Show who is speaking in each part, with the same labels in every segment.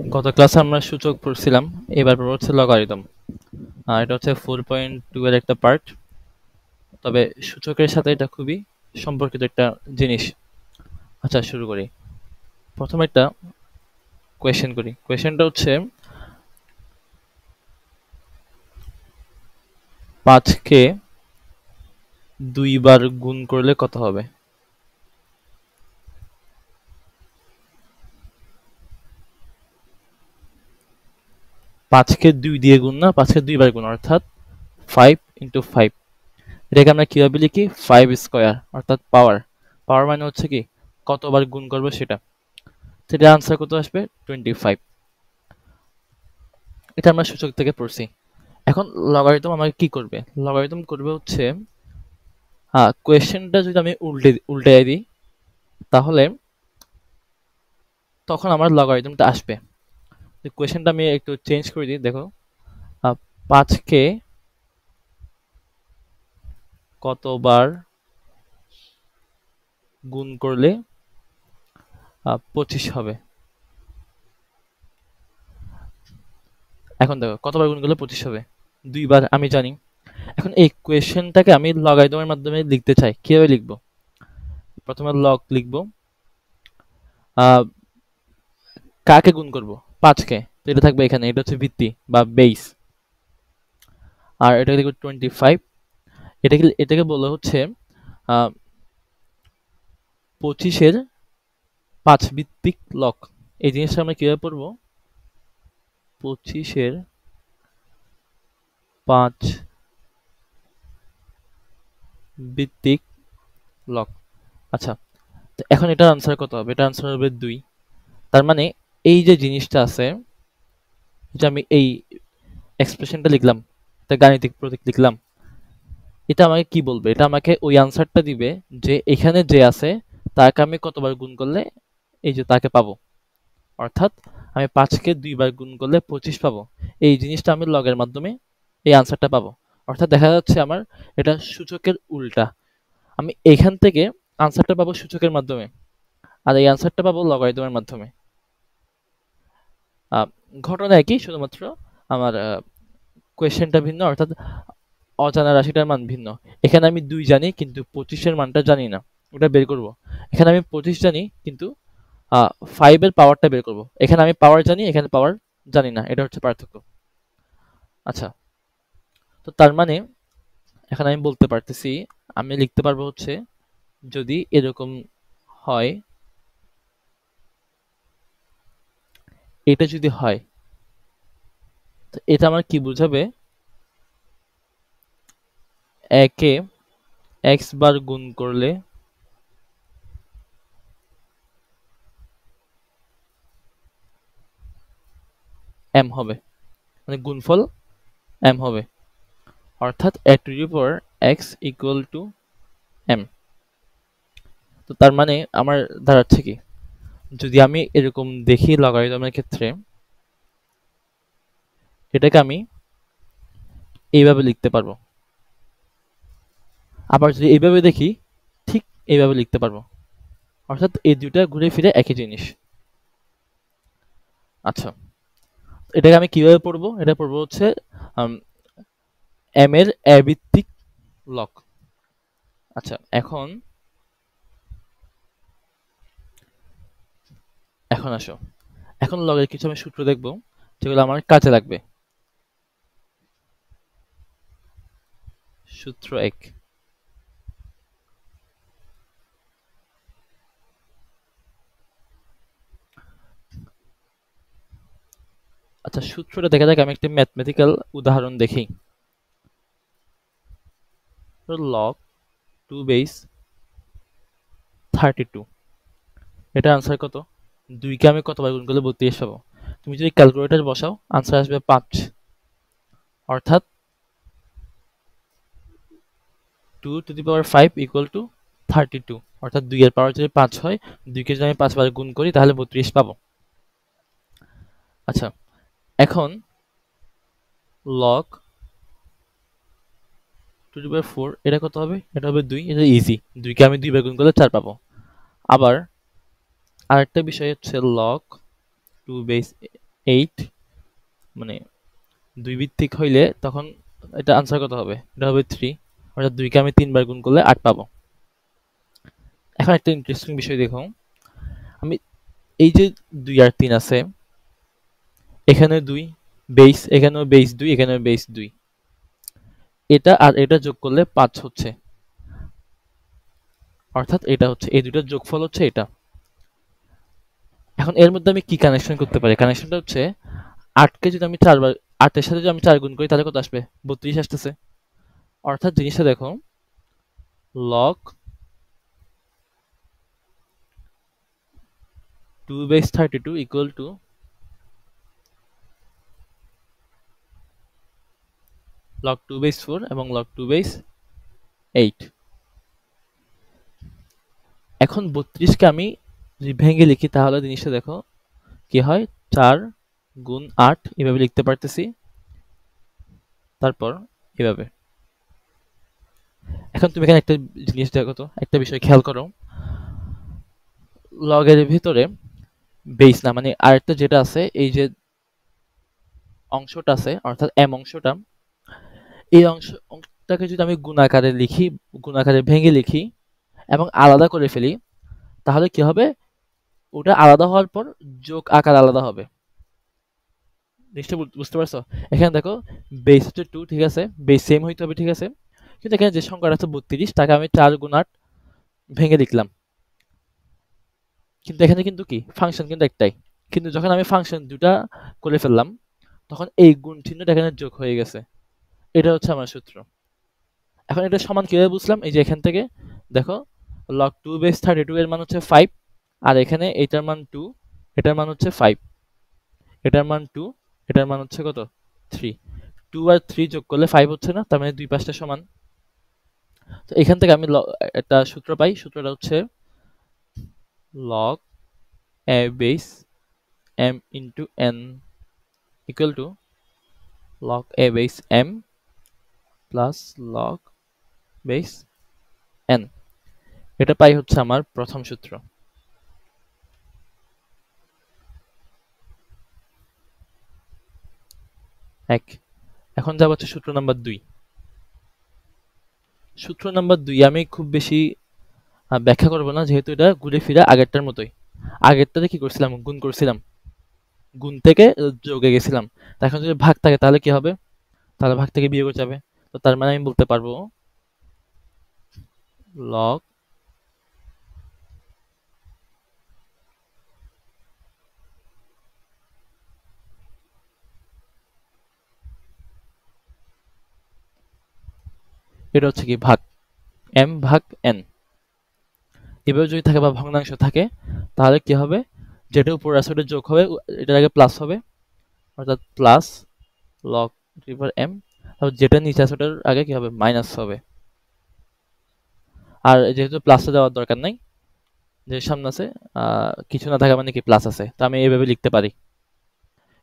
Speaker 1: গত ক্লাসে আমরা সূচক পড়ছিলাম, এবার পড়ব হচ্ছে লগারিদম। এটা হচ্ছে 4.2 এর একটা পার্ট, তবে সূচকের সাথে এটা খুবই সম্পর্কিত একটা জিনিস। আচ্ছা, শুরু করি। প্রথমে একটা কোয়েশ্চেন করি। কোয়েশ্চেনটা হচ্ছে 5কে 2 বার গুণ করলে কত হবে? পাঁচকে 2 দিয়ে গুণ না, 5কে 2 বার গুণ, অর্থাৎ 5 ইন্টু 5। এটাকে আমরা কিভাবে লিখি? 5 স্কোয়ার, অর্থাৎ পাওয়ার। পাওয়ার মানে হচ্ছে কি কতবার গুণ করবো সেটা। সেটা আনসার কত আসবে? 25। এটা আমরা সূচক থেকে পড়ছি। এখন লগারিদম আমাকে কি করবে? লগারিদম করবে হচ্ছে কোয়েশ্চেনটা যদি আমি উল্টে দিই, তাহলে তখন আমার লগারিদমটা আসবে। কোয়েশ্চেনটা আমি একটু চেঞ্জ করে দিই, দেখো। 5কে কতবার গুণ করলে 25 হবে? এখন দেখো, কতবার গুণ করলে 25 হবে? 2 বার, আমি জানি। এখন এই কোয়েশ্চেনটাকে আমি লগারিদমের মাধ্যমে লিখতে চাই, কিভাবে লিখবো? প্রথমে লগ লিখবো, কাকে গুণ করব? 5কে, তো এটা থাকবে এখানে, এটা হচ্ছে ভিত্তি বা বেস। আর এটাকে লিখবো 25। এটাকে বলা হচ্ছে 25-এর 5 ভিত্তিক লগ। এই জিনিসটা আমরা কিভাবে পড়বো? 25-এর 5 ভিত্তিক লগ। আচ্ছা, তো এখন এটার আনসার কত হবে? এটা আনসার হবে 2। তার মানে এই যে জিনিসটা আছে, যে আমি এই এক্সপ্রেশনটা লিখলাম, একটা গাণিতিক প্রতীক লিখলাম, এটা আমাকে কি বলবে? এটা আমাকে ওই আনসারটা দিবে যে এখানে যে আছে তাকে আমি কতবার গুণ করলে এই যে তাকে পাবো। অর্থাৎ আমি 5কে 2 বার গুণ করলে 25 পাবো। এই জিনিসটা আমি লগের মাধ্যমে এই আনসারটা পাবো। অর্থাৎ দেখা যাচ্ছে আমার এটা সূচকের উল্টা। আমি এখান থেকে আনসারটা পাবো সূচকের মাধ্যমে, আর এই আনসারটা পাবো লগারিদমের মাধ্যমে। ঘটনা একই, শুধুমাত্র আমার কোয়েশ্চেনটা ভিন্ন, অর্থাৎ অজানা রাশিটার মান ভিন্ন। এখানে আমি 2 জানি, কিন্তু 25-এর মানটা জানি না, ওটা বের করব। এখানে আমি 25 জানি, কিন্তু 5 এর পাওয়ারটা বের করব। এখানে আমি পাওয়ার জানি, এখানে পাওয়ার জানি না, এটা হচ্ছে পার্থক্য। আচ্ছা, তো তার মানে এখন আমি বলতে পারতেছি, আমি লিখতে পারবো হচ্ছে, যদি এরকম হয়, এটা যদি হয়, তো এটা আমার কি বুঝাবে? একে x বার গুণ করলে m হবে, মানে গুণফল m হবে। অর্থাৎ a to the power x equal to m। তো তার মানে আমার দাঁড়াচ্ছে কি, যদি আমি এরকম দেখি লগারিদমের ক্ষেত্রে, এটাকে আমি এইভাবে লিখতে পারবো। আবার যদি এইভাবে দেখি, ঠিক এইভাবে লিখতে পারবো। অর্থাৎ এই দুইটা ঘুরে ফিরে একই জিনিস। আচ্ছা, এটাকে আমি কিভাবে পড়বো? এটা পড়বো হচ্ছে m এর a ভিত্তিক লগ। আচ্ছা, এখন এখন আসো, এখন লগের কিছু আমি সূত্র দেখবো যেগুলো আমার কাজে লাগবে। সূত্র 1। আচ্ছা, সূত্রটা দেখা যাক, আমি একটা ম্যাথমেটিক্যাল উদাহরণ দেখি। লগ 2 বেস 32, এটা আনসার কত? 2কে আমি কতবার গুণ করলে 32 পাবো? তুমি যদি ক্যালকুলেটর বসাও, আনসার আসবে 5। অর্থাৎ 2 to the power 5 equal to 32। অর্থাৎ 2 এর পাওয়ার যদি 5 হয়, 2কে যদি আমি 5 বার গুণ করি, তাহলে 32 পাবো। আচ্ছা, এখন log 2 to the power 4, এটা কত হবে? এটা হবে 2। এটা ইজি, 2কে আমি 2 বার গুণ করলে 4 পাবো। আবার আরেকটা বিষয় হচ্ছে log 2 বেস 8 মানে 2 ভিত্তিক হইলে তখন এটা আনসার কত হবে? এটা হবে 3, অর্থাৎ 2 কে আমি 3 বার গুণ করলে 8 পাবো। এখন একটা ইন্টারেস্টিং বিষয় দেখো, আমি এই যে 2 আর 3 আছে, এখানে 2 বেস, এখানেও বেস 2, এখানেও বেস 2, এটা আর এটা যোগ করলে 5 হচ্ছে, অর্থাৎ এটা হচ্ছে এই দুটোর যোগফল হচ্ছে এটা। এখন এর মধ্যে আমি কি কানেকশন করতে পারি? কানেকশনটা হচ্ছে 8 কে যদি আমি 4 বার, 8 এর সাথে যদি আমি 4 গুণ করি তাহলে কত আসবে? 32 আসতেছে। অর্থাৎ জিনিসটা দেখো, log 2 base 32 equal to log 2 base 4 এবং log 2 base 8। এখন 32 কে আমি যদি ভেঙে লিখি তাহলে জিনিসটা দেখো কি হয়, 4 গুণ 8 এভাবে লিখতে পারতেছি, তারপর এভাবে। এখন তুমি এখানে একটা জিনিস দেখো তো, একটা বিষয় খেয়াল করো, লগের ভিতরে বেস না, মানে আরেকটা যেটা আছে, এই যে অংশটা আছে অর্থাৎ এম অংশটা, এই অংশটাকে যদি আমি গুণাকারে লিখি, গুণাকারে ভেঙে লিখি এবং আলাদা করে ফেলি, তাহলে কি হবে? ওটা আলাদা হওয়ার পর যোগ আকার আলাদা হবে। জিনিসটা বুঝতে পারছো? এখানে দেখো বেস হচ্ছে 2, ঠিক আছে, বেস সেম হইতে হবে, ঠিক আছে, কিন্তু এখানে যে সংখ্যাটা আছে 32, তাকে আমি 4 গুণ 8 ভেঙে লিখলাম, কিন্তু এখানে কিন্তু কি ফাংশন কিন্তু একটাই, কিন্তু যখন আমি ফাংশন দুটা করে ফেললাম তখন এই গুণ চিহ্নটা এখানে যোগ হয়ে গেছে। এটা হচ্ছে আমার সূত্র। এখন এটা সমান কিভাবে বুঝলাম? এই যে এখান থেকে দেখো, log 2 বেস 32 এর মান হচ্ছে 5, আর এখানে এটার মান 2, এটার মান হচ্ছে 5, এটার মান 2, এটার মান হচ্ছে কত? 3। 2 আর 3 যোগ করলে 5 হচ্ছে না, তার মানে দুই পাশটা সমান। তো এখান থেকে আমি একটা সূত্র পাই, সূত্রটা হচ্ছে log a base m into n equal to log a base m plus log base n। এটা পাই হচ্ছে আমার প্রথম সূত্র। এক। এখন যাব হচ্ছে সূত্র নাম্বার 2। সূত্র নাম্বার 2 আমি খুব বেশি ব্যাখ্যা করব না, যেহেতু এটা ঘুরে ফিরে আগেরটার মতোই। আগেরটাতে কি করছিলাম? গুণ করছিলাম, গুণ থেকে যোগে গেছিলাম। তা এখন যদি ভাগ থাকে তাহলে কি হবে? তাহলে ভাগ থেকে বিয়োগ যাবে। তো তার মানে আমি বলতে পারবো log এটা হচ্ছে কি ভাগ, m ভাগ n। এভাবে যদি থাকে বা ভগ্নাংশ থাকে তাহলে কি হবে? যেটা উপর আছে ওটা যোগ হবে, এটার আগে প্লাস হবে, অর্থাৎ প্লাস log m, আর যেটা নিচে আছে ওটার আগে কি হবে? মাইনাস হবে। আর যেহেতু প্লাসটা দেওয়ার দরকার নাই, যে সামনে আছে কিছু না থাকা মানে কি প্লাস আছে, তো আমি এইভাবে লিখতে পারি।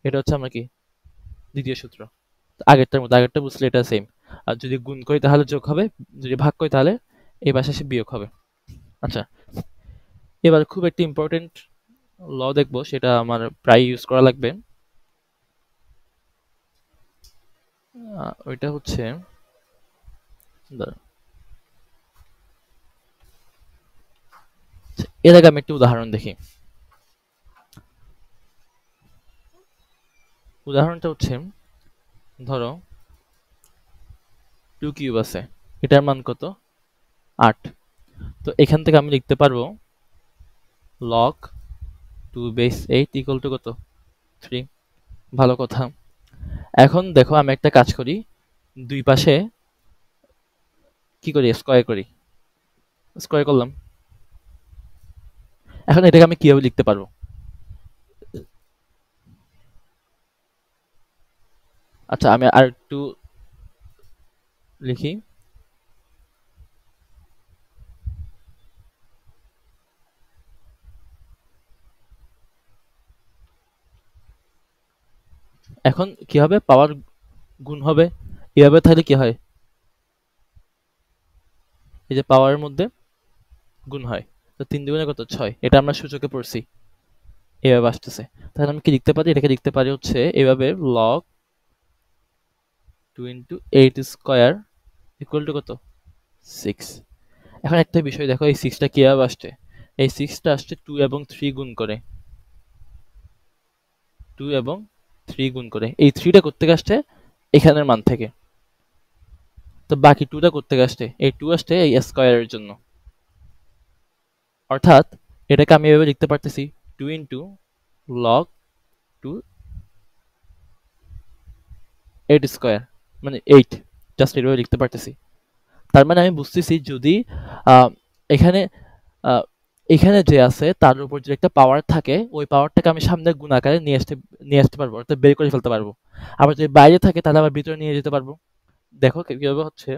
Speaker 1: এটা হচ্ছে আমার কি দ্বিতীয় সূত্র। আগেরটার মতো, আগেরটা বুঝলে এটা সেম। আর যদি গুণ করি তাহলে যোগ হবে, যদি ভাগ করি তাহলে এই পাশে এসে বিয়োগ হবে। আচ্ছা, এবার খুব একটা ইম্পর্টেন্ট ল দেখবো, সেটা আমার প্রায় ইউজ করা লাগবে। ওইটা হচ্ছে, এর আগে আমি একটা উদাহরণ দেখি। উদাহরণটা হচ্ছে, ধরো 2 কিউব আছে, এটার মান কত? 8। তো এখান থেকে আমি লিখতে পারবো log 2 base 8 equal to কত? 3। ভালো কথা। এখন দেখো আমি একটা কাজ করি, দুই পাশে কি করি? স্কয়ার করি। স্কয়ার করলাম। এখন এটাকে আমি কিভাবে লিখতে পারবো? আচ্ছা, আমি আর একটু লিখি। এখন কি হবে? পাওয়ার গুণ হবে, এভাবে থাকলে কি হয়? এই যে পাওয়ারের মধ্যে গুণ হয়, তো 3 দুগুণে কত? 6। এটা আমরা সূচকে পড়ছি, এভাবে আসতেছে। তাহলে আমি কি লিখতে পারি, এটাকে লিখতে পারি হচ্ছে এভাবে log 2 into 8 square equal to কত 6। এখন একটা বিষয় দেখো, এই 6টা কিভাবে আসছে, এই 6টা আসছে 2 এবং 3 গুণ করে, 2 এবং 3 গুণ করে। এই 3টা করতে আসছে এখানের মান থেকে, তো বাকি 2টা করতে আসছে, এই 2 আসছে এই স্কয়ারের জন্য। অর্থাৎ এটাকে আমি এভাবে লিখতে পারতেছি 2 ইন্টু log 2 8 স্কয়ার মানে 8, জাস্ট এভাবে লিখতে পারতেছি। তার মানে আমি বুঝতেছি যদি আহ, এখানে আহ, এখানে যে আছে তার উপর যদি একটা পাওয়ার থাকে, ওই পাওয়ারটাকে আমি সামনে গুণ আকারে নিয়ে আসতে পারবো, অর্থাৎ বের করে ফেলতে পারবো। আবার যদি বাইরে থাকে তাহলে আবার ভিতরে নিয়ে যেতে পারবো। দেখো কিভাবে হচ্ছে,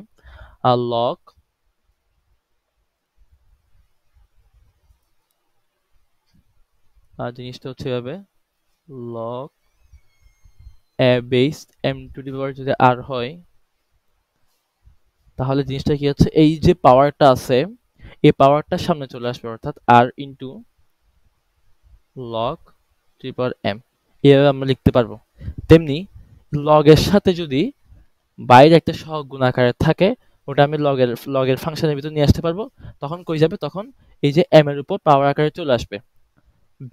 Speaker 1: লগ জিনিসটা হচ্ছে এভাবে, log a base M to the power যদি আর হয়, তাহলে জিনিসটা কি হচ্ছে, এই যে পাওয়ারটা আছে এই পাওয়ারটা সামনে চলে আসবে, অর্থাৎ আর into log to the power M, এইভাবে আমরা লিখতে পারবো। তেমনি লগের সাথে যদি বাইরে একটা সহগ গুণ আকারে থাকে, ওটা আমি লগের ফাংশনের ভিতর নিয়ে আসতে পারবো। তখন কই যাবে, তখন এই যে এম এর উপর পাওয়ার আকারে চলে আসবে।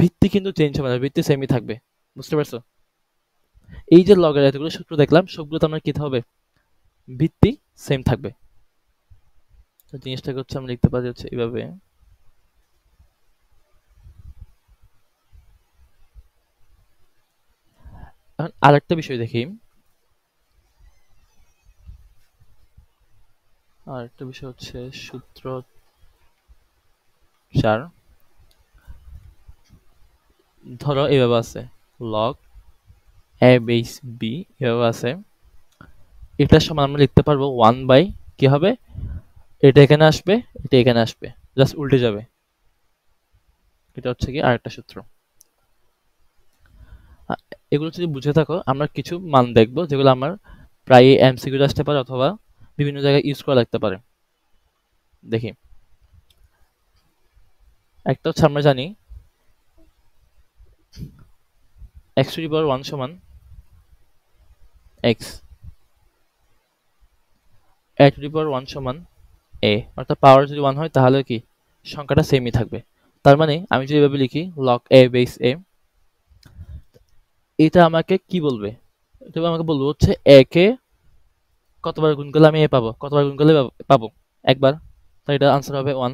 Speaker 1: ভিত্তি কিন্তু চেঞ্জ হবে না, ভিত্তি সেমই থাকবে। বুঝতে পারছো? এই যে লগের এতগুলো সূত্র দেখলাম, সবগুলো তো আমরা কি হবে, ভিত্তি সেম থাকবে। তো জিনিসটাকে হচ্ছে আমরা লিখতে পারি হচ্ছে এইভাবে। এখন আরেকটা বিষয় দেখি, আরেকটা বিষয় হচ্ছে সূত্র 4। ধরো এইভাবে আছে, লগ এ বেস বি এভাবে আছে, এটার সমান আমরা লিখতে পারবো 1 বাই কি হবে, এটা এখানে আসবে, এটা এখানে আসবে, জাস্ট উল্টে যাবে। এটা হচ্ছে কি আরেকটা সূত্র। এগুলো যদি বুঝে থাকো, আমরা কিছু মান দেখবো যেগুলো আমার প্রায় এমসিকিউ আসতে পারে অথবা বিভিন্ন জায়গায় ইউজ করা লাগতে পারে। দেখি, একটা হচ্ছে আমরা জানি x টু দি পাওয়ার 1 সমান x, a টু দি পাওয়ার 1 সমান a, অর্থাৎ পাওয়ার যদি 1 হয় তাহলে কি সংখ্যাটা সেমই থাকবে। তার মানে আমি যদি এভাবে লিখি log a বেস a, এটা আমাকে কি বলবে, এটা আমাকে বলবো হচ্ছে a কে কতবার গুণ করলে আমি a পাবো, কতবার গুণ করলে পাবো, একবার, তাই এটা আনসার হবে 1।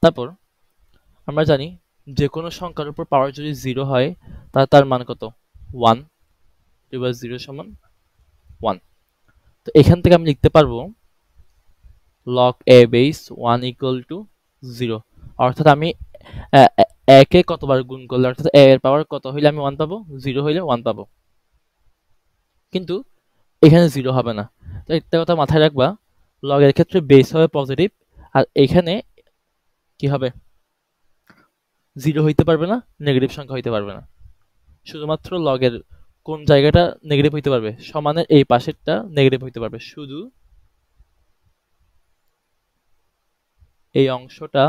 Speaker 1: তারপর আমরা জানি যে কোনো সংখ্যার উপর পাওয়ার যদি 0 হয় তার মান কত, 1, এবার 0 সমান 1। তো এখান থেকে আমি লিখতে পারবো log a base 1 equal to 0, অর্থাৎ আমি a কে কতবার গুণ করলে, অর্থাৎ a এর পাওয়ার কত হইলে আমি 1 পাবো, 0 হইলে 1 পাবো। কিন্তু এখানে 0 হবে না, তো একটা কথা মাথায় রাখবা, log এর ক্ষেত্রে বেস হবে পজিটিভ, আর এখানে কি হবে, 0 হইতে পারবে না, নেগেটিভ সংখ্যা হইতে পারবে না। শুধুমাত্র লগের কোন জায়গাটা নেগেটিভ হইতে পারবে, সমানের এই পাশেরটা নেগেটিভ হইতে পারবে, শুধু এই অংশটা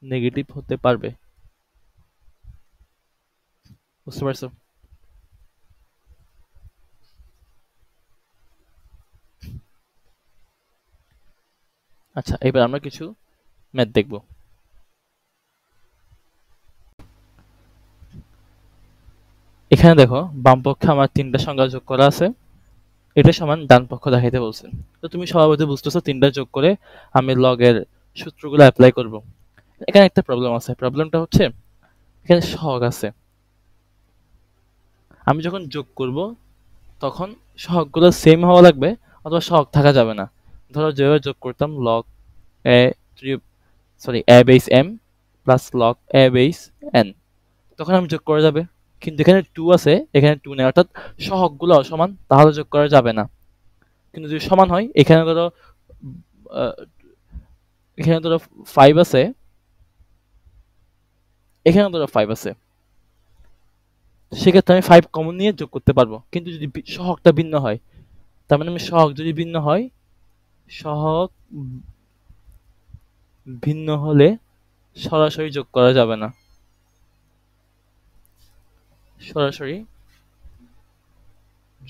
Speaker 1: নেগেটিভ হতে পারবে। বুঝতে পারছো? আচ্ছা, এবার আমরা কিছু ম্যাথ দেখব। এখানে দেখো বাম পক্ষে আমার 3টা সংখ্যা যোগ করা আছে, এটা সমান ডান পক্ষ দেখাইতে বলছে। তো তুমি স্বভাবতই বুঝতেছো 3টা যোগ করে আমি লগের সূত্রগুলো অ্যাপ্লাই করব। এখানে একটা প্রবলেম আছে, প্রবলেমটা হচ্ছে এখানে সহগ আছে, আমি যখন যোগ করব তখন সহগগুলো সেম হওয়া লাগবে, অথবা সহগ থাকা যাবে না। ধরো যেভাবে যোগ করতাম log A A base M plus log a base N, তখন আমি যোগ করা যাবে। কিন্তু এখানে 2 আছে, এখানে 2 নেই, অর্থাৎ সহগগুলো অসমান, তাহলে যোগ করা যাবে না। কিন্তু যদি সমান হয়, আহ, এখানে ধরো 5 আছে, এখানে ধরো 5 আছে, সেক্ষেত্রে আমি 5 কমন নিয়ে যোগ করতে পারবো। কিন্তু যদি সহগটা ভিন্ন হয়, তার মানে আমি সহগ যদি ভিন্ন হয়, সহগ ভিন্ন হলে সরাসরি যোগ করা যাবে না, সরাসরি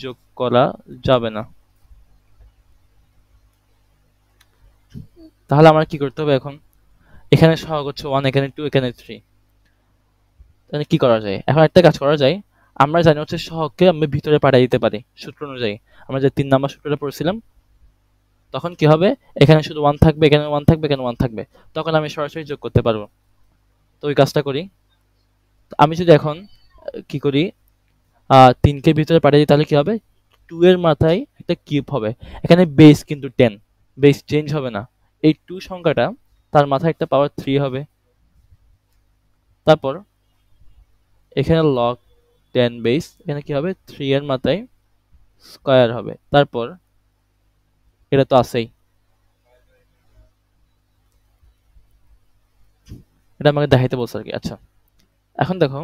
Speaker 1: যোগ করা যাবে না। তাহলে আমার কি করতে হবে এখন? এখানে সহগ হচ্ছে 1, এখানে 2, এখানে 3। তাহলে কি করা যায়? এখন একটা কাজ করা যায়। আমরা জানি হচ্ছে সহগকে আমি ভিতরে পাঠিয়ে দিতে পারি সূত্র অনুযায়ী। আমরা যে 3 নাম্বার সূত্রটা পড়ছিলাম, তখন কি হবে? এখানে শুধু 1 থাকবে, এখানে 1 থাকবে, এখানে 1 থাকবে। তখন আমি সরাসরি যোগ করতে পারবো। তো ওই কাজটা করি। আমি যদি এখন কি করি, 3 কে ভিতরে পাঠিয়ে দিই, তাহলে কি হবে? 2 এর মাথায় একটা কিউব হবে। এখানে বেস কিন্তু 10, বেস চেঞ্জ হবে না। এই 2 সংখ্যাটা তার মাথায় একটা পাওয়ার 3 হবে। তারপর এখানে log 10 বেস, এখানে কি হবে? 3 এর মাথায় স্কয়ার হবে। তারপর এটা তো আছেই, এটা আমাকে দেখাইতে বলছে আর কি। আচ্ছা, এখন দেখো,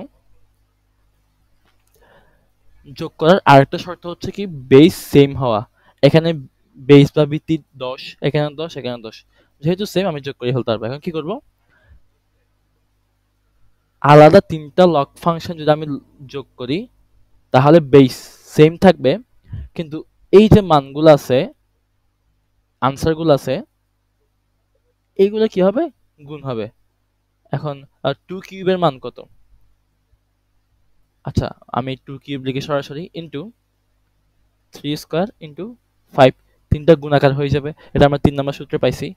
Speaker 1: যোগ করার আরেকটা শর্ত হচ্ছে কি, বেস সেম হওয়া। এখানে বেস বা ভিত্তি 10, এখানে 10, এখানে 10, যেহেতু সেম আমি যোগ করে ফেলতে পারবো। এখন কি করব? আলাদা 3টা লগ ফাংশন যদি আমি যোগ করি, তাহলে বেস সেম থাকবে, কিন্তু এই যে মানগুলো আছে, আনসারগুলো আছে, এইগুলো কি হবে? গুণ হবে। এখন 2 কিউবের মান কত? আচ্ছা, আমি 2 কিউব লিখে সরাসরি ইনটু 3 স্কয়ার ইনটু 5, 3টা গুণাকার হয়ে যাবে। এটা আমরা 3 নম্বর সূত্রে পাইছি।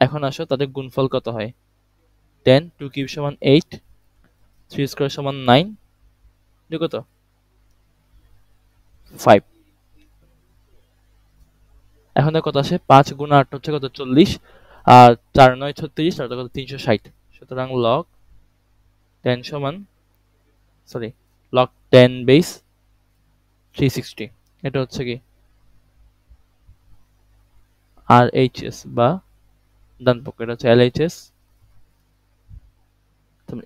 Speaker 1: এখন আসো তাদের গুণফল কত হয়। 10, 2 কিউব সমান 8, 3 স্কয়ার সমান 9, কত? 5। এখন কত আসে? 5 গুণ 8 হচ্ছে কত? 40, আর 4 9 36, আর কত? 360। সুতরাং লগ 10 সমান, সরি, লগ 10 বেস 360। এটা হচ্ছে কি আর এইচএস বা ডান পক্ষ, এটা হচ্ছে এলএইচএস।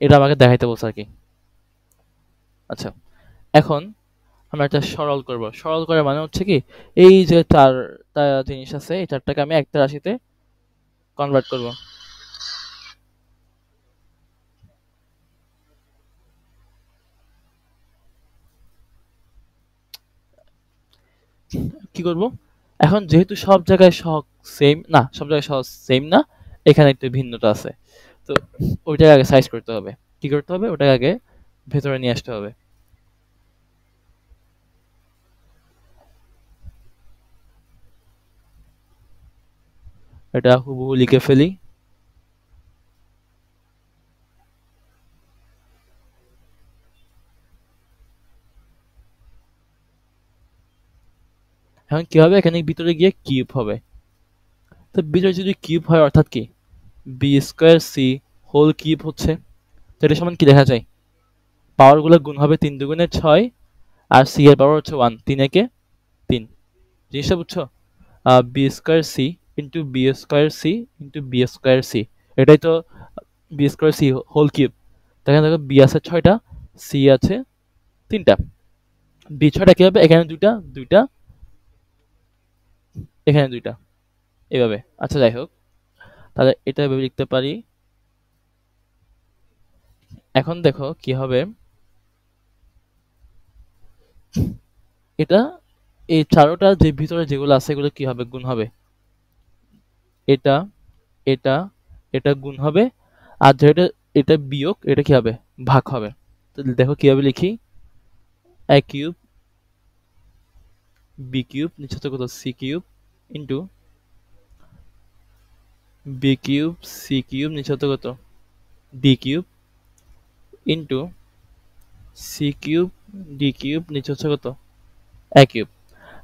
Speaker 1: এটা আমাকে দেখাইতে বলছে আর কি। আচ্ছা, এখন আমরা এটা সরল করব। সরল করার মানে হচ্ছে কি, এই যে 4টা জিনিস আছে, এই 4টাকে আমি একটা রাশিতে কনভার্ট করব। কি করব? এখন যেহেতু সব জায়গায় সহগ সেম না, সব জায়গায় সহগ সেম না, এখানে একটু ভিন্নতা আছে। তো ওইটাকে আগে সাইজ করতে হবে। কি করতে হবে? ওটাকে আগে ভেতরে নিয়ে আসতে হবে। এটা হুবহু লিখে ফেলি। এখন কি হবে? এখানে ভিতরে গিয়ে কিউব হবে। তো ভিতরে যদি কিউব হয়, অর্থাৎ কি, B square C whole cube হচ্ছে। তো এটা সমান কি লেখা যায়? পাওয়ারগুলো গুণ হবে, 3 দুগুণে 6, আর সি এর পাওয়ার হচ্ছে 1, 3 একে 3। জিনিসটা বুঝছো? B square C into B square C into B square C, এটাই তো B square C whole cube. দেখেন, দেখো, বি আছে 6টা, সি আছে 3টা। বি 6টা কি হবে? এখানে 2টা, 2টা, এখানে 2টা, এভাবে। আচ্ছা, যাই হোক, তাহলে এটা এভাবে লিখতে পারি। এখন দেখো কি হবে, এটা এই 4টা যে ভিতরে যেগুলো আছে, এগুলো কি হবে? গুণ হবে। এটা, এটা, এটা গুণ হবে, আর যেটা এটা বিয়োগ, এটা কি হবে? ভাগ হবে। তো দেখো কিভাবে লিখি। এ কিউব বি কিউব নিচে তো কত? C cube into B cube C cube নিচে তো কত? D cube into C cube D cube নিচে হচ্ছে কত? এ কিউব।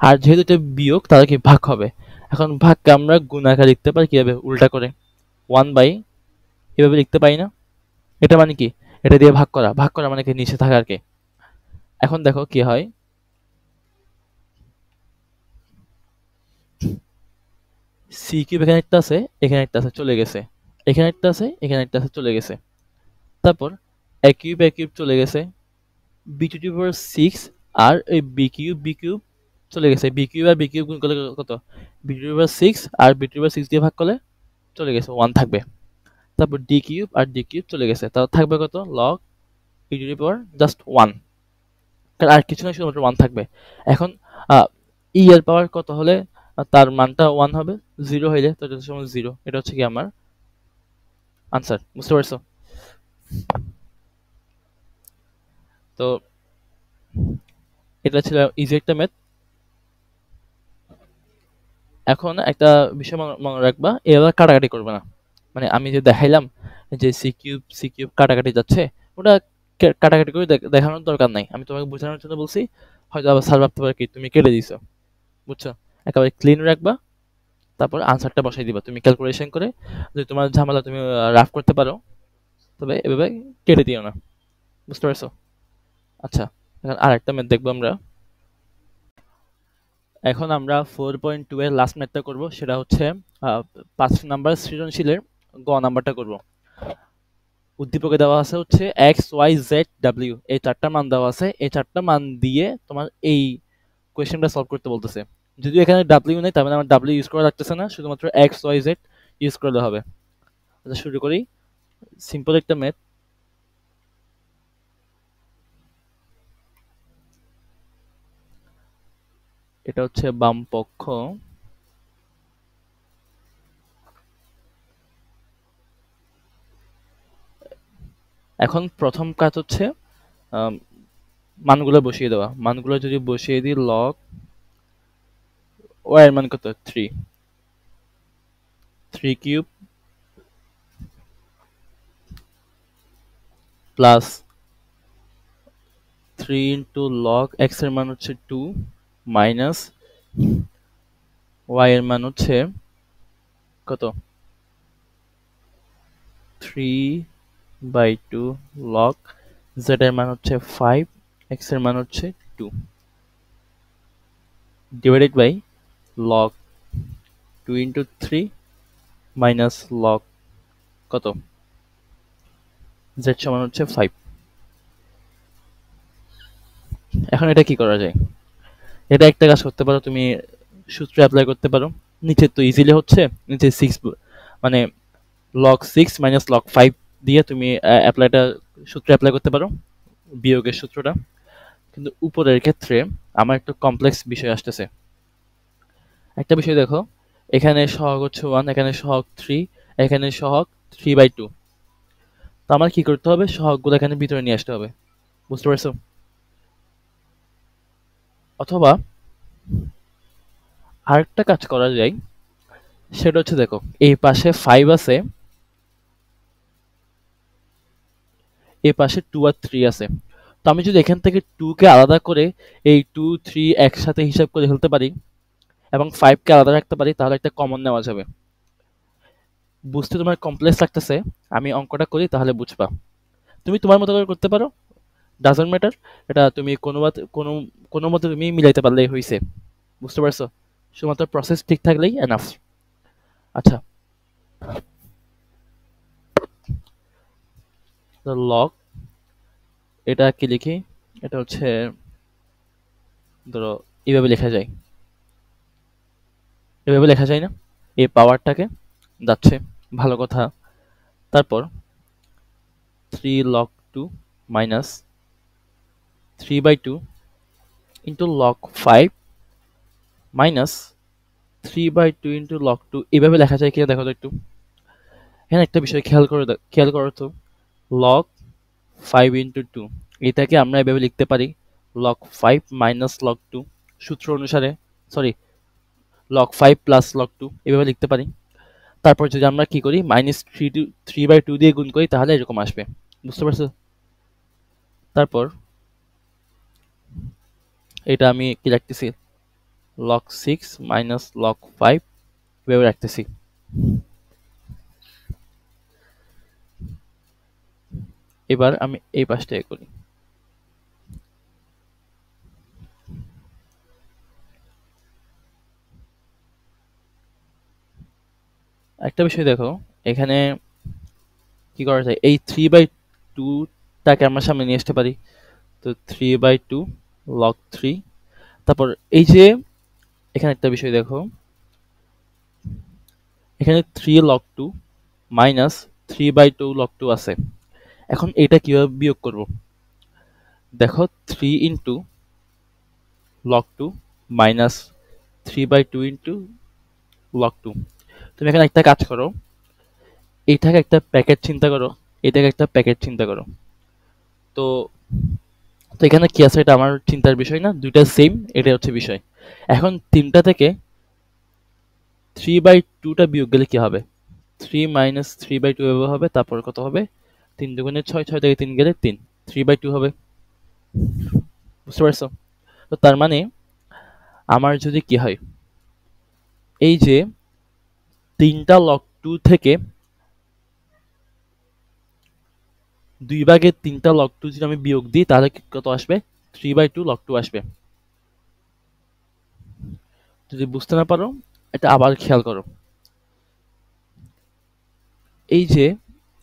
Speaker 1: আর যেহেতু এটা বিয়োগ, তাহলে কি ভাগ হবে। এখন ভাগকে আমরা গুণ আকারে লিখতে পারি কিভাবে? উল্টা করে 1 বাই, এভাবে লিখতে পারি না? এটা মানে কি? এটা দিয়ে ভাগ করা। ভাগ করা মানে কি? নিচে থাকা আর কি। এখন দেখো কি হয়। সি কিউব এখানে একটা আছে, এখানে একটা আছে, চলে গেছে। এখানে একটা আছে, এখানে একটা আছে, চলে গেছে। তারপর এ কিউব চলে গেছে। বি টু দি পাওয়ার 6, আর এই বি কিউব চলে গেছে। বি কিউব আর বি কিউব গুণ করলে কত, বি টু দি পাওয়ার 6 আর বি টু দি পাওয়ার 6 দিয়ে ভাগ করলে চলে গেছে 1 থাকবে। তারপর ডি কিউব আর ডি কিউব চলে গেছে, তাও থাকবে কত, log E to the power just 1, কারণ আর কিছু না, শুধুমাত্র 1 থাকবে। এখন ই এর পাওয়ার কত হলে তার মানটা 1 হবে, 0 হইলে তো এটা সমান 0। এটা হচ্ছে কি আমার আনসার। বুঝতে পারছো? তো এটা ছিল ইজি একটা ম্যাথ। এখন একটা বিষয় মনে রাখবা, এবার কাটাকাটি করবে না। মানে আমি যে দেখাইলাম যে সি কিউব কাটাকাটি যাচ্ছে, ওটা কাটাকাটি করে দেখানোর দরকার নাই। আমি তোমাকে বোঝানোর জন্য বলছি, হয়তো আবার স্যার ভাবতে পারে কি তুমি কেটে দিছো। বুঝছো? একেবারে ক্লিন রাখবা, তারপর আনসারটা বসাই দিবা তুমি ক্যালকুলেশন করে। যদি তোমার ঝামেলা তুমি রাফ করতে পারো, তবে এভাবে কেটে দিও না। বুঝতে পারছো? আচ্ছা, এখন আর একটা ম্যাথ দেখবো আমরা। এখন আমরা 4.2 এর লাস্ট ম্যাথটা করব, সেটা হচ্ছে 5 নাম্বার সৃজনশীলের গ নাম্বারটা করব। উদ্দীপকে দেওয়া আছে হচ্ছে এক্স ওয়াই জেড ডাব্লিউ, এই চারটা মান দেওয়া আছে। এই চারটা মান দিয়ে তোমার এই কোয়েশ্চেনটা সলভ করতে বলতেছে। যদিও এখানে ডাব্লিউ নেই, তার মানে আমার ডাব্লিউ ইউজ করা লাগতেছে না, শুধুমাত্র এক্স ওয়াই জেড ইউজ করলে হবে। আচ্ছা, শুরু করি। সিম্পল একটা ম্যাথ। এটা হচ্ছে বাম পক্ষ, এখন প্রথম কাজ হচ্ছে মানগুলো বসিয়ে দেওয়া। মানগুলো যদি বসিয়ে দিই, লগ ওয়াই এর মান কত, 3 cube plus 3 into log x এর মান হচ্ছে 2 মাইনাস ওয়াই এর মান হচ্ছে কত, 3/2 লগ জেড এর মান হচ্ছে 5, এক্স এর মান হচ্ছে 2 divided by log 2 into 3 minus log কত, জেড সমান হচ্ছে 5। এখন এটা কি করা যায়? এটা একটা কাজ করতে পারো, তুমি সূত্র অ্যাপ্লাই করতে পারো। নিচে তো ইজিলি হচ্ছে, নিচে 6 মানে লগ 6 মাইনাস লগ 5 দিয়ে তুমি সূত্র অ্যাপ্লাই করতে পারো, বিয়োগের সূত্রটা। কিন্তু উপরের ক্ষেত্রে আমার একটু কমপ্লেক্স বিষয় আসতেছে। একটা বিষয় দেখো, এখানে সহগ হচ্ছে 1, এখানে সহগ 3, এখানে সহগ 3/2। তো আমার কি করতে হবে, সহগগুলো এখানে ভিতরে নিয়ে আসতে হবে। বুঝতে পারছো? অথবা আরেকটা কাজ করা যায়, সেটা হচ্ছে দেখো এই পাশে 5 আছে, এই পাশে 2 আর 3 আছে। তো আমি যদি এখান থেকে 2 কে আলাদা করে এই 2 3 একসাথে হিসাব করে ফেলতে পারি এবং 5 কে আলাদা রাখতে পারি, তাহলে একটা কমন নেওয়া যাবে। বুঝতে তোমার কমপ্লেক্স লাগতেছে, আমি অঙ্কটা করি তাহলে বুঝবা। তুমি তোমার মতো করে করতে পারো, ডাজন্ট ম্যাটার। এটা তুমি কোনো মতে তুমি মিলাইতে পারলেই হয়েছে। বুঝতে পারছো? শুধুমাত্র প্রসেস ঠিক থাকলেই এনাফ। আচ্ছা, লগ এটা কি লিখি, এটা হচ্ছে ধরো এইভাবে লেখা যায়, এভাবে লেখা যায় না, এই পাওয়ারটাকে যাচ্ছে, ভালো কথা। তারপর 3 log 2 minus 3/2 into log 5 minus 3/2 into log 2, এভাবে লেখা যায় কিনা দেখো তো একটু। এখানে একটা বিষয় খেয়াল করো তো, log 5 ইন্টু 2 এটাকে আমরা এভাবে লিখতে পারি log 5 মাইনাস log 2 সূত্র অনুসারে, সরি log 5 প্লাস log 2 এভাবে লিখতে পারি। তারপর যদি আমরা কি করি, মাইনাস 3/2 দিয়ে গুণ করি, তাহলে এরকম আসবে। বুঝতে পারছো? তারপর এটা আমি কি রাখতেছি, log 6 মাইনাস log 5 এভাবে রাখতেছি। এবার আমি এই পাশটা করি। একটা বিষয় দেখো, এখানে কি করা যায়, এই 3/2 টাকে আমরা সামনে নিয়ে আসতে পারি। তো 3/2 log 3, তারপর এই যে এখানে একটা বিষয় দেখো, এখানে 3 log 2 মাইনাস 3/2 log 2 আছে। এখন এটা কিভাবে বিয়োগ করব? দেখো 3 into log 2 minus 3/2 into log 2। তুমি এখানে একটা কাজ করো, এইটাকে একটা প্যাকেট চিন্তা করো, এটাকে একটা প্যাকেট চিন্তা করো। তো তো এখানে কি আছে এটা আমার চিন্তার বিষয় না, দুইটা সেম, এটা হচ্ছে বিষয়। এখন তিনটা থেকে 3/2টা বিয়োগ গেলে কি হবে? 3 মাইনাস 3/2 এভাবে হবে, তারপর কত হবে? 3 দুগুণে 6, 6 থেকে 3 গেলে 3, 3/2 হবে। বুঝতে পারছো? তো তার মানে আমার যদি কি হয়, এই যে 3টা log 2 থেকে 2/3টা log 2 যদি আমি বিয়োগ দিই তাহলে কত আসবে? 3/2 log 2 আসবে। যদি বুঝতে না পারো এটা আবার খেয়াল করো। এই যে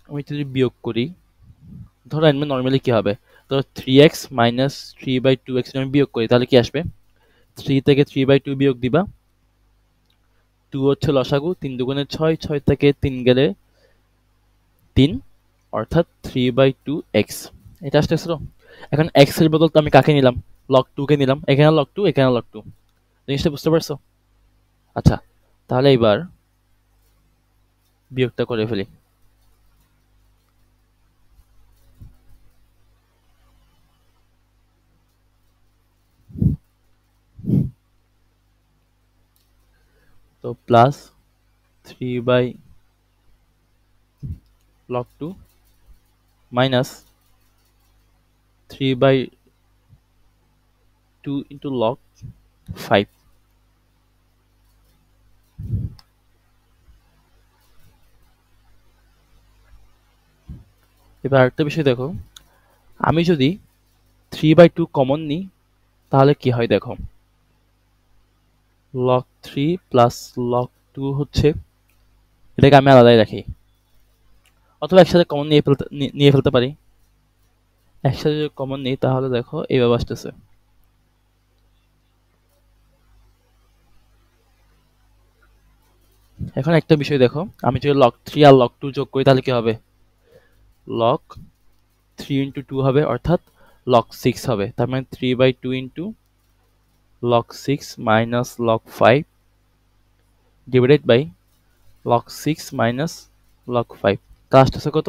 Speaker 1: আমি যদি বিয়োগ করি, ধরো এমনি নর্মালি কি হবে, ধরো 3x মাইনাস 3/2x আমি বিয়োগ করি তাহলে কি আসবে? 3 থেকে 3/2 বিয়োগ দিবা, 2 হচ্ছে লসাগু, 3 দুগুণে 6, 6 থেকে 3 গেলে 3, অর্থাৎ 3/2x। এটা আসতেছিল। এখন x এর বদল তো আমি কাকে নিলাম? log 2 কে নিলাম, এখানে log 2, এখানে log 2। জিনিসটা বুঝতে পারছো? আচ্ছা, তাহলে এবার বিয়োগটা করে ফেলি। তো plus 3/log 2 minus 3/2 into log 5। এবার আরেকটা বিষয় দেখো, আমি যদি 3/2 কমন নিই তাহলে কি হয় দেখো, log 3 প্লাস log 2 হচ্ছে, এটাকে আমি আলাদাই রাখি, অথবা একসাথে কমন নিয়ে ফেলতে পারি। একসাথে যদি কমন নিই তাহলে দেখো এইভাবে আসতেছে। এখন একটা বিষয় দেখো, আমি যদি log 3 আর log 2 যোগ করি তাহলে কি হবে? log 3 ইন্টু 2 হবে, অর্থাৎ log 6 হবে। তার মানে 3/2 into log 6 minus log 5 divided by log 6 minus log 5। তা আসতেছে কত?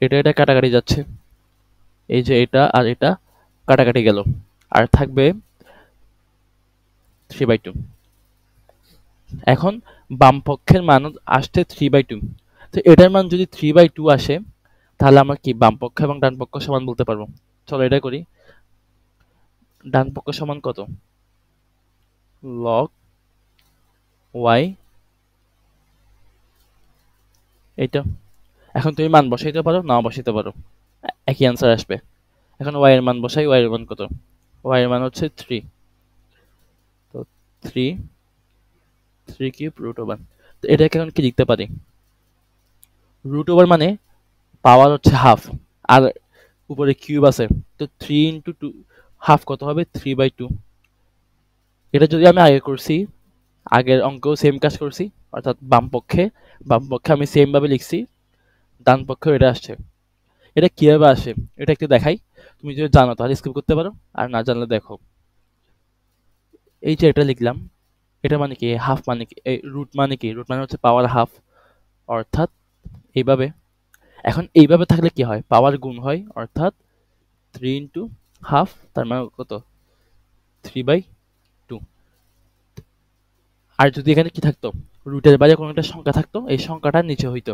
Speaker 1: এটা কাটাকাটি যাচ্ছে, এই যে এটা আর এটা কাটাকাটি গেল, আর থাকবে 3/2। এখন বাম পক্ষের মান আসছে 3/2। তো এটার মান যদি 3/2 আসে তাহলে আমরা কি বাম পক্ষ এবং ডান পক্ষ সমান বলতে পারবো? চলো এটা করি। ডান পক্ষ সমান কত? log y, এইটা। এখন তুমি মান বসাইতে পারো, না বসাইতে পারো, একই অ্যান্সার আসবে। এখন y এর মান বসাই, y এর মান কত? y এর মান হচ্ছে 3। তো 3 কিউব রুট ওভার। তো এটাকে এখন কি লিখতে পারি? রুট ওভার মানে পাওয়ার হচ্ছে হাফ, আর উপরে কিউব আছে, তো 3 ইন্টু 2 হাফ কত হবে? 3/2। এটা যদি আমি আগে করছি, আগের অঙ্কেও সেম কাজ করছি, অর্থাৎ বাম পক্ষে আমি সেম ভাবে লিখছি, ডান পক্ষে এটা আসছে। এটা কিভাবে আসে এটা একটু দেখাই, তুমি যদি জানো তাহলে স্কিপ করতে পারো, আর না জানলে দেখো। এই যে এটা লিখলাম, এটা মানে কি? হাফ মানে কি? রুট মানে কি? রুট মানে হচ্ছে পাওয়ার হাফ, অর্থাৎ এইভাবে। এখন এইভাবে থাকলে কি হয়? পাওয়ার গুণ হয়, অর্থাৎ 3 ইন্টু হাফ, তার মানে কত? 3/2। আর যদি এখানে কি থাকতো, রুটের বাইরে কোনো একটা সংখ্যা থাকতো, এই সংখ্যাটা নিচে হইতো।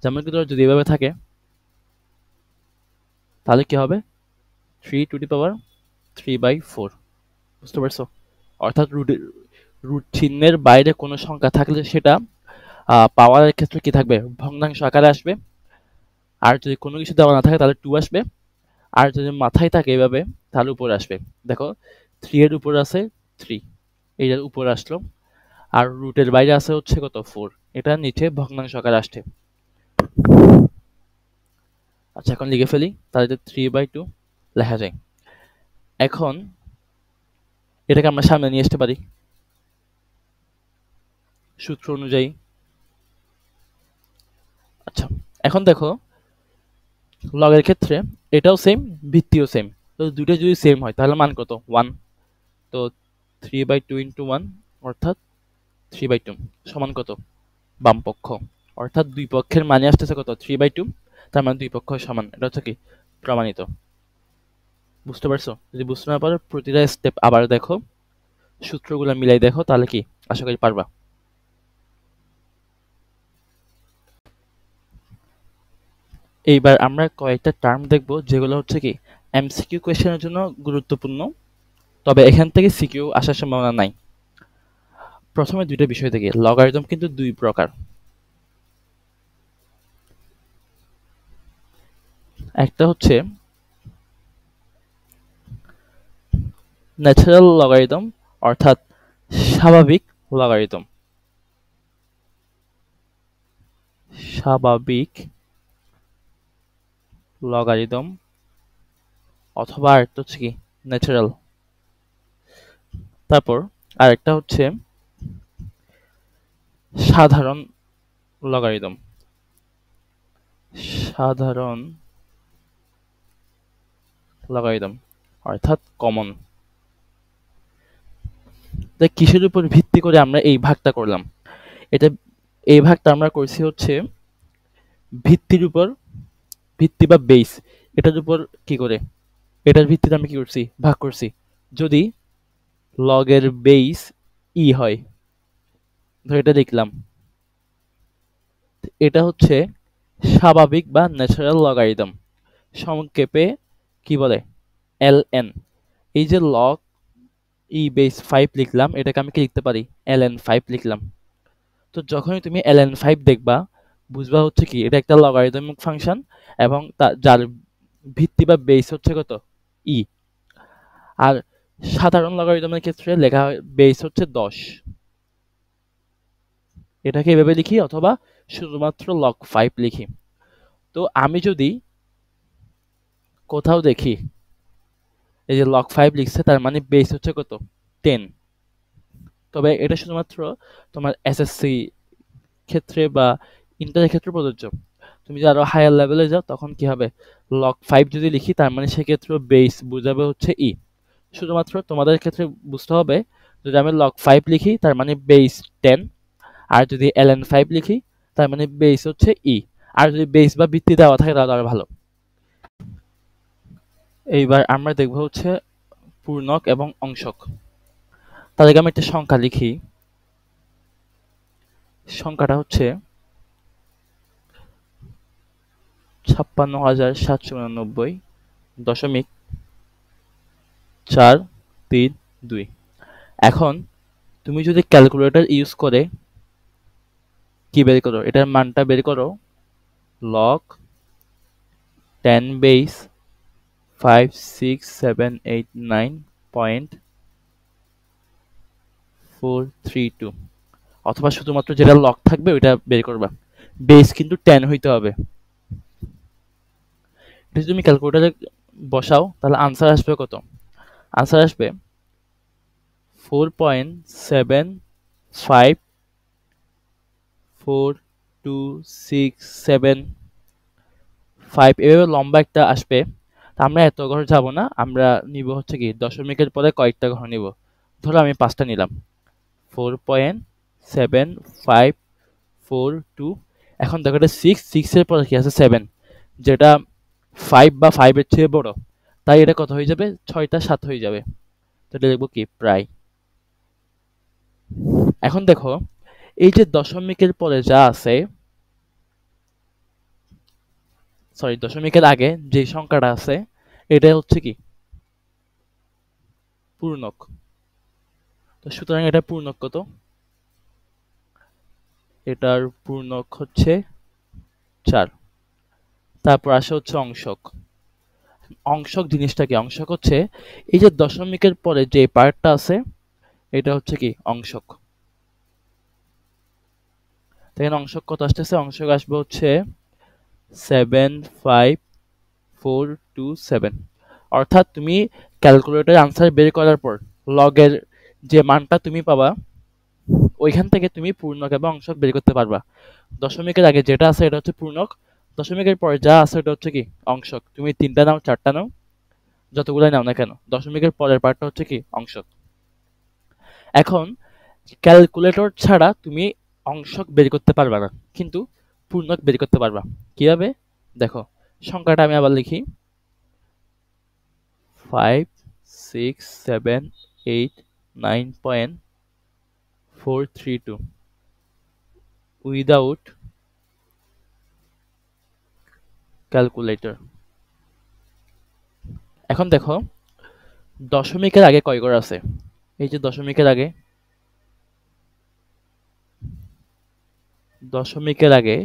Speaker 1: যেমন কি ধরো যদি এভাবে থাকে তাহলে কি হবে? 3^3/4। বুঝতে পারছো? অর্থাৎ রুট চিহ্নের বাইরে কোনো সংখ্যা থাকলে সেটা পাওয়ারের ক্ষেত্রে কি থাকবে? ভগ্নাংশ আকারে আসবে। আর যদি কোনো কিছু দেওয়া না থাকে তাহলে 2 আসবে। আর যদি মাথায় থাকে এভাবে তাহলে উপরে আসবে। দেখো 3 এর উপরে আছে 3, এইটার উপরে আসলো। আর রুটের বাইরে আছে হচ্ছে কত? 4। এটা নিচে ভগ্নাংশ আকারে আসছে। আচ্ছা, এখন লিখে ফেলি, তাহলে 3/2 লেখা যায়। এখন এটাকে আমরা সামনে নিয়ে আসতে পারি সূত্র অনুযায়ী। আচ্ছা, এখন দেখো লগের ক্ষেত্রে এটাও সেম, ভিত্তিও সেম। তো দুইটা যদি সেম হয় তাহলে মান কত? 1। তো 3/2 ইন্টু 1 অর্থাৎ 3/2 সমান কত? বাম পক্ষ। অর্থাৎ দুই পক্ষের মানে আসতেছে কত? 3/2। তার মানে দুই পক্ষ সমান। এটা হচ্ছে কি প্রমাণিত। বুঝতে পারছো? যদি বুঝতে না পারো প্রতিটা স্টেপ আবার দেখো, সূত্রগুলো মিলাই দেখো, তাহলে কি আশা করি পারবা। এইবার আমরা কয়েকটা টার্ম দেখব যেগুলো হচ্ছে কি এমসিকিউ কোয়েশ্চেনের জন্য গুরুত্বপূর্ণ, তবে এখান থেকে সিকিউ আসার সম্ভাবনা নাই। প্রথমে দুইটা বিষয় থেকে, লগারিদম কিন্তু দুই প্রকার। একটা হচ্ছে ন্যাচারাল লগারিদম অর্থাৎ স্বাভাবিক লগারিদম। স্বাভাবিক লগারিদম অথবা আরেকটা হচ্ছে কি ন্যাচারাল। তারপর আরেকটা হচ্ছে সাধারণ লগারিদম। সাধারণ লগারিদম অর্থাৎ কমন। তাই কিসের উপর ভিত্তি করে আমরা এই ভাগটা করলাম? এটা এই ভাগটা আমরা করছি হচ্ছে ভিত্তির উপর, ভিত্তি বা বেস, এটার উপর কি করে এটার ভিত্তিতে আমি কি করছি ভাগ করছি। যদি লগের বেস ই হয়, ধর এটা লিখলাম, এটা হচ্ছে স্বাভাবিক বা ন্যাচারাল লগারিদম, সংক্ষেপে কি বলে? ln। এই যে লগ ই বেস 5 লিখলাম, এটাকে আমি কি লিখতে পারি? ln 5 লিখলাম। তো যখনই তুমি ln 5 দেখবা, বুঝবা হচ্ছে কি এটা একটা লগারিদমিক ফাংশন এবং যার ভিত্তি বা বেস হচ্ছে কত? ই। আর সাধারণ লগারিদমের ক্ষেত্রে লেখা হয় বেস হচ্ছে 10। এটাকে এভাবে লিখি অথবা শুধুমাত্র log 5 লিখি। তো আমি যদি কোথাও দেখি এই যে log 5 লিখছে, তার মানে বেস হচ্ছে কত? 10। তবে এটা শুধুমাত্র তোমার এসএসসি ক্ষেত্রে বা ইন্টারের ক্ষেত্রে প্রযোজ্য। তুমি যদি আরো হায়ার লেভেলে যাও তখন কি হবে? log 5 যদি লিখি তার মানে সেক্ষেত্রে বেস বোঝাবে হচ্ছে ই। শুধুমাত্র তোমাদের ক্ষেত্রে বুঝতে হবে, যদি আমি log 5 লিখি তার মানে বেস 10, আর যদি ln 5 লিখি তার মানে বেস হচ্ছে ই। আর যদি বেস বা ভিত্তি দেওয়া থাকে তাহলে আরো ভালো। এইবার আমরা দেখব হচ্ছে পূর্ণক এবং অংশক। তার আগে আমি একটা সংখ্যা লিখি। সংখ্যাটা হচ্ছে 56,789.432। এখন তুমি যদি ক্যালকুলেটর ইউজ করে কি বের করো, এটার মানটা বের করো, log 10 বেস 56789.432, অথবা শুধুমাত্র যেটা লগ থাকবে ওইটা বের করবা। বেস কিন্তু 10 হইতে হবে। এটা যদি তুমি ক্যালকুলেটরে বসাও তাহলে আনসার আসবে কত? আনসার আসবে 4.754267.5, এভাবে লম্বা একটা আসবে। তা আমরা এত ঘর যাব না, আমরা নিব হচ্ছে কি দশমিকের পরে কয়েকটা ঘর নিব। ধরো আমি 5টা নিলাম, 4.7542। এখন দেখো এটা 6 এর পরে কি আছে? 7, যেটা 5 বা 5 এর চেয়ে বড়, তাই এটা কত হয়ে যাবে? 6টা 7 হয়ে যাবে। তো এটা লিখবো কি প্রায়। এখন দেখো এই যে দশমিকের পরে যা আছে, সরি দশমিকের আগে যে সংখ্যাটা আছে, এটা হচ্ছে কি পূর্ণক। তো সুতরাং এটা পূর্ণক কত? এটার পূর্ণক হচ্ছে 4। তারপর আসে হচ্ছে অংশক। অংশক জিনিসটা কি? অংশক হচ্ছে এই যে দশমিকের পরে যে পার্টটা আছে, এটা হচ্ছে কি অংশক। এখানে অংশক কত আসতেছে? অংশক আসবে হচ্ছে 75427। অর্থাৎ তুমি ক্যালকুলেটর আনসার বের করার পর লগের যে মানটা তুমি পাবা ওইখান থেকে তুমি পূর্ণক এবং অংশক বের করতে পারবা। দশমিকের আগে যেটা আছে এটা হচ্ছে পূর্ণক, দশমিকের পরে যা আছে এটা হচ্ছে কি অংশক। তুমি 3টা নাও 4টা নাও যতগুলাই নাও না কেন, দশমিকের পরের পার্টটা হচ্ছে কি অংশক। এখন ক্যালকুলেটর ছাড়া তুমি অংশক বের করতে পারবা না, কিন্তু পূর্ণক বের করতে পারবা। কিভাবে দেখো, সংখ্যাটা আমি আবার লিখি 5 6 7 8 9.432 উইদাউট ক্যালকুলেটর। এখন দেখো দশমিকের আগে কয় ঘর আছে, এই যে দশমিকের আগে, দশমিকের আগে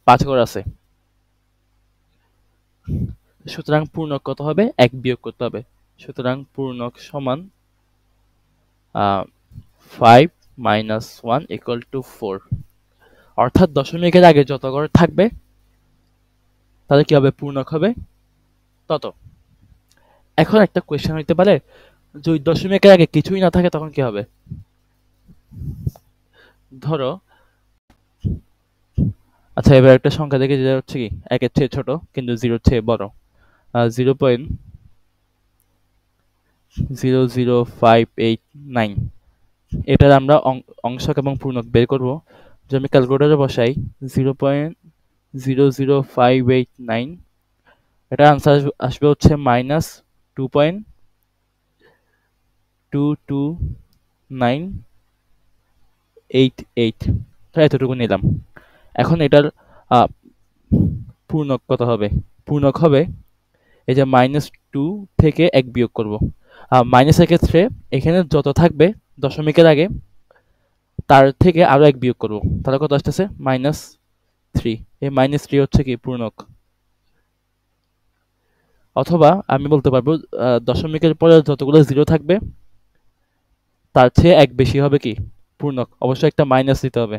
Speaker 1: 5 ঘর আছে। সুতরাং পূর্ণক কত হবে, 1 বিয়োগ করতে হবে। সুতরাং পূর্ণক সমান 5 - 1 = 4। অর্থাৎ দশমিকের আগে যত ঘর থাকবে তাহলে কি হবে, পূর্ণক হবে তত। এখন একটা কোয়েশ্চেন হইতে পারে, যদি দশমিকের আগে কিছুই না থাকে তখন কি হবে। ধরো, আচ্ছা এবার একটা সংখ্যা দেখে, যেটা হচ্ছে কি 1-এর চেয়ে ছোট কিন্তু 0-এর চেয়ে বড়, 0.00589। এটার আমরা অংশক এবং পূর্ণক বের করব। যদি আমি ক্যালকুলেটরে বসাই 0.00589, এটা আনসার আসবে হচ্ছে -2.22988। এতটুকু নিলাম। এখন এটার পূর্ণক কত হবে, পূর্ণক হবে এই যে -2 থেকে 1 বিয়োগ করব। মাইনাসের ক্ষেত্রে এখানে যত থাকবে দশমিকের আগে তার থেকে আরো 1 বিয়োগ করব, তাহলে কত আসতেছে -3। এই -3 হচ্ছে কি পূর্ণক। অথবা আমি বলতে পারবো দশমিকের পরে যতগুলো 0 থাকবে তার চেয়ে 1 বেশি হবে কি পূর্ণক, অবশ্যই একটা মাইনাস দিতে হবে।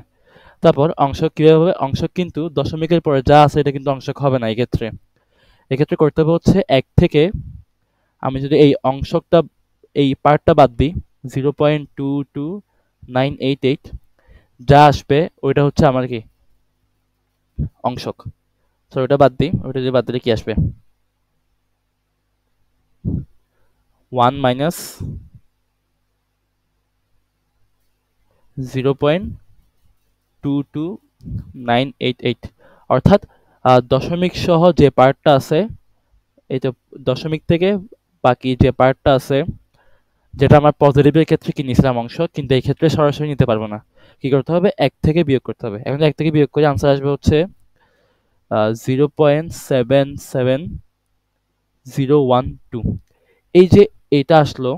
Speaker 1: তারপর অংশক কিভাবে হবে, অংশক কিন্তু দশমিকের পরে যা আছে এটা কিন্তু অংশক হবে না। এক্ষেত্রে করতে হবে হচ্ছে 1 থেকে, আমি যদি এই অংশকটা এই পার্টটা বাদ দিই 0.22988, যা আসবে ওইটা হচ্ছে আমার কি অংশক। তো ওটা বাদ দিই, ওইটা যদি বাদ দিলে কি আসবে 1 - 0.22988। অর্থাৎ দশমিক সহ যে পার্টটা আছে, এই তো দশমিক থেকে বাকি যে পার্টটা আছে, যেটা আমার পজিটিভের ক্ষেত্রে কি নিয়েছিলাম অংশ, কিন্তু এই ক্ষেত্রে সরাসরি নিতে পারবো না। কি করতে হবে, 1 থেকে বিয়োগ করতে হবে। এখন 1 থেকে বিয়োগ করে আনসার আসবে হচ্ছে 0.77012। এই যে এটা আসলো,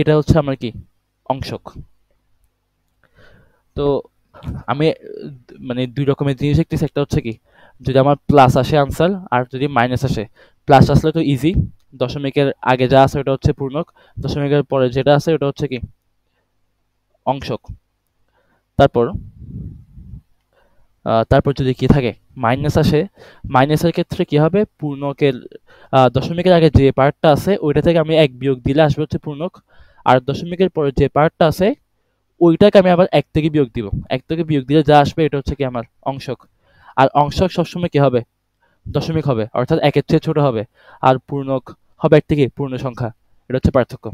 Speaker 1: এটা হচ্ছে আমার কি অংশক। তো আমি মানে 2 রকমের জিনিস দেখতেছি, একটা হচ্ছে কি যদি আমার প্লাস আসে আনসার, আর যদি মাইনাস আসে। প্লাস আসলে তো ইজি, দশমিকের আগে যা আছে ওটা হচ্ছে পূর্ণক, দশমিকের পরে যেটা আছে ওটা হচ্ছে কি অংশক। তারপর তারপর যদি কি থাকে মাইনাস আসে, মাইনাসের ক্ষেত্রে কি হবে, পূর্ণকের দশমিকের আগে যে পার্টটা আছে ওইটা থেকে আমি 1 বিয়োগ দিলে আসবে হচ্ছে পূর্ণক, আর দশমিকের পরে যে পার্টটা আছে ওইটাকে আমি আবার 1 থেকে বিয়োগ দিব। 1 থেকে বিয়োগ দিলে যা আসবে এটা হচ্ছে কি আমার অংশক। আর অংশক সবসময় কি হবে, দশমিক হবে, অর্থাৎ 1-এর চেয়ে ছোট হবে। আর পূর্ণক হবে 1 থেকে পূর্ণ সংখ্যা। এটা হচ্ছে পার্থক্য।